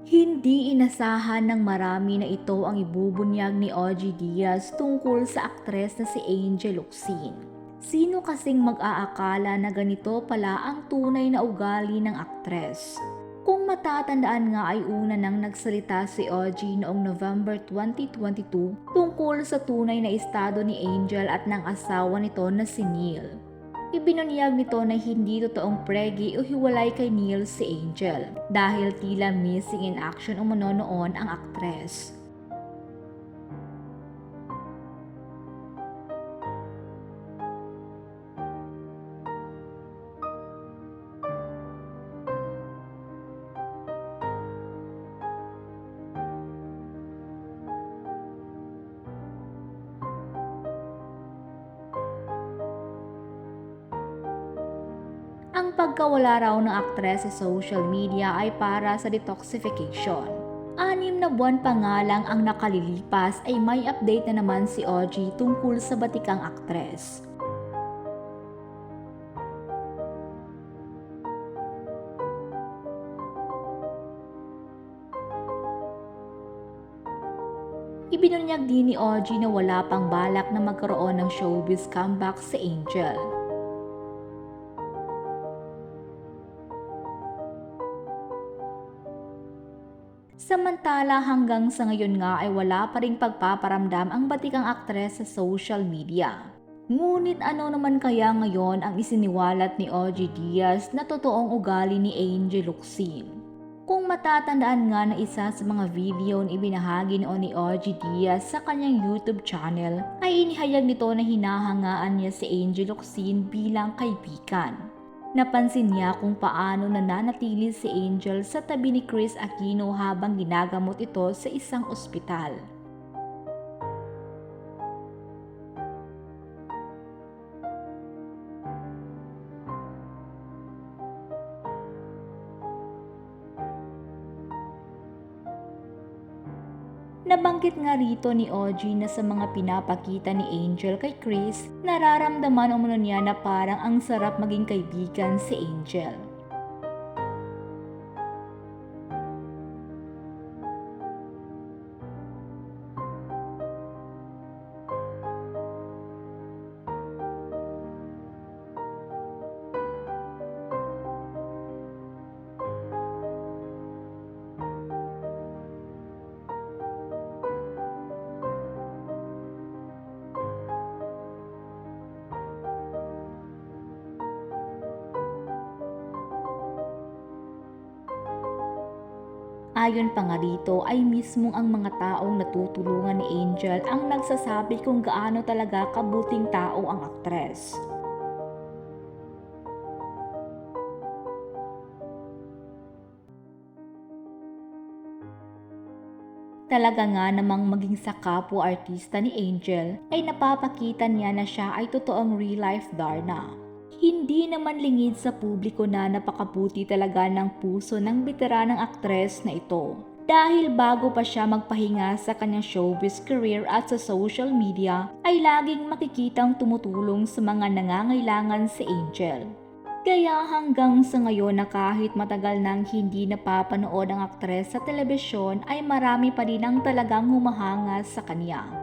Hindi inasahan ng marami na ito ang ibubunyag ni OG Diaz tungkol sa aktres na si Angel Locsin. Sino kasing mag-aakala na ganito pala ang tunay na ugali ng aktres? Kung matatandaan nga ay una nang nagsalita si OG noong November 2022 tungkol sa tunay na estado ni Angel at ng asawa nito na si Neil. Ibinunyag nito na hindi totoong pregi o hiwalay kay Neil si Angel dahil tila missing in action umano noon ang aktres. Ang pagkawala raw ng aktres sa social media ay para sa detoxification. 6 na buwan pa nga lang ang nakalilipas ay may update na naman si OG tungkol sa batikang aktres. Ibinunyag din ni OG na wala pang balak na magkaroon ng showbiz comeback si Angel. Samantala hanggang sa ngayon nga ay wala pa ring pagpaparamdam ang batikang aktres sa social media. Ngunit ano naman kaya ngayon ang isiniwalat ni OG Diaz na totoong ugali ni Angel Locsin? Kung matatandaan nga na isa sa mga video na ibinahagi noon ni OG Diaz sa kanyang YouTube channel ay inihayag nito na hinahangaan niya si Angel Locsin bilang kaibigan. Napansin niya kung paano nananatili si Angel sa tabi ni Kris Aquino habang ginagamot ito sa isang ospital. Nabanggit nga rito ni OG na sa mga pinapakita ni Angel kay Kris, nararamdaman umano niya na parang ang sarap maging kaibigan si Angel. Ayon pa nga dito ay mismong ang mga taong natutulungan ni Angel ang nagsasabi kung gaano talaga kabuting tao ang aktres. Talaga nga namang maging sa kapwa-artista ni Angel ay napapakita niya na siya ay totoong real-life Darna. Hindi naman lingid sa publiko na napakabuti talaga ng puso ng veteranang aktres na ito. Dahil bago pa siya magpahinga sa kanyang showbiz career at sa social media ay laging makikitang tumutulong sa mga nangangailangan si Angel. Kaya hanggang sa ngayon na kahit matagal nang hindi napapanood ang aktres sa telebisyon ay marami pa din ang talagang humahanga sa kanya.